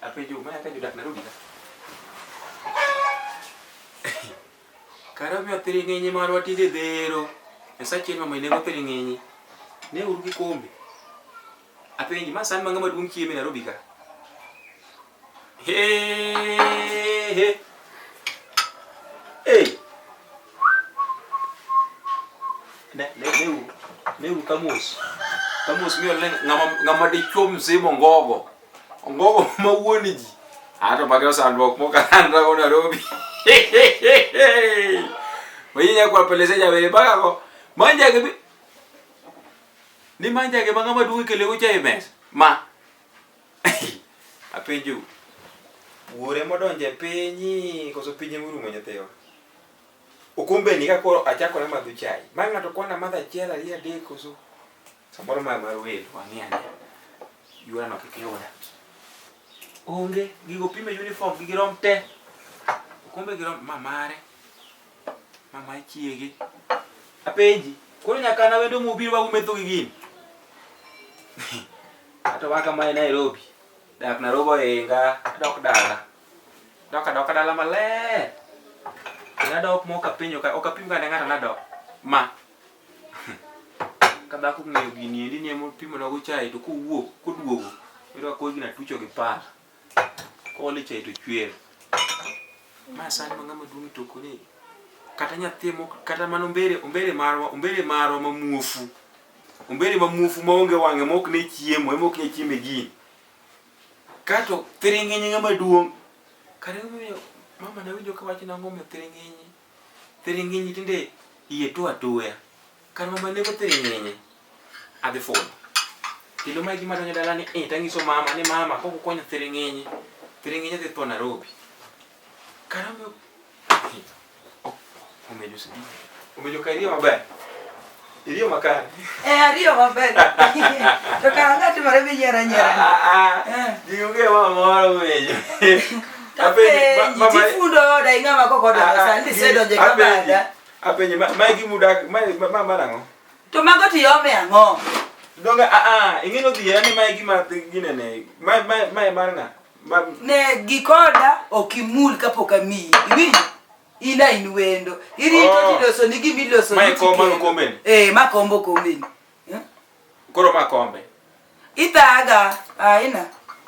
Apenjo ma ka jodak Nairobi ka. Kara mi atiri ng'enye marwa tide dhero. Esa chien mama nego atiri ng'enye. Ne uru kikombe. Apenji ma san mang'ama duong' chieme Nairobi ka. He. Hey. Ne uru kamus. Kamus mi ole ng'ama dichuo mzima ngogo. Ngogo ma wuoni ji. Ato bagao sandwok mo karanda ko Nairobi. Oyinya kwa pelese jabere baga ko. Manja ke ni manja ke mang'ama duong' kele ko chai mes. Ma. Apenjo. Wuore modonje pinyi koso pinye murumo nyatheo. Okombe ni ka koro achako na madho chai. Ma ng'ato kwana madho achiel ariyo adek koso. Samoro mar welo wang'iyane. Yuara no kikiyuda. Onge gigo pime uniform gi rom te. Okombe gi rom mamare. Mama chiege. Apenji, koro nyaka na wendo mobiro wa umetho gi gini. Ato waka mai Nairobi. Dak na robo enga dok dala. Doka dala male. Ina dok mo kapinyo ka okapim ka ngata na dok. Ma. Kada ku ng'eyo gini endi ni mo pimo na go chai to kuwuok koduogo. Iro ko gina tucho gi par. Ko le chai to chwer. Ma san mang'ama duong' to ko ni. Kata nyathi mo kata mano ombere marwa mamuofu. Ombere mamuofu maonge wang'e mok ne chiemo, emok ne chieme gini. Kato thiring'enye ng'ama duong'. Kare mama na winjo ka wach na ng'ome thiring'enye. Thiring'enye tinde iye to atoya. Kar mama nego thiring'enye. Adhi fon. Kendo mai gima donyo dala ni tangiso mama ni mama koko konya thiring'enye. Thiring'enye dhi to Nairobi. Karamo Omejo sidi. Omejo kairio maber. Irio makare. Ario maber. To karanga timore bi nyera. Diuge mama omejo. Apenji tifundo da ing'ama koko da sandi sedo je kabada. Apenji mai gimudak mama nango. To mago ti yome ang'o? Donga ing'ino dhiera ni mai gima ginene. Mai marna. Ne gikoda okimul kapok amiyi. Iwinjo? Ina inwendo. Irito tiloso ni gimiloso ni. Mai kombo komben. Ma kombo komben. Koro ma kombe. Itaga ina.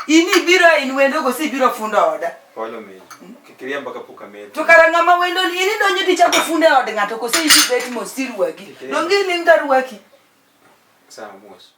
Ini biro inwendo go si biro fundo oda. Polo me. Kikiria mpaka puka me. To karanga ma wendo ni ini donyo ticha ko funde oda ng'ato ko si beti mosiru wagi. Dongi ni ndaru waki. Sawa mos.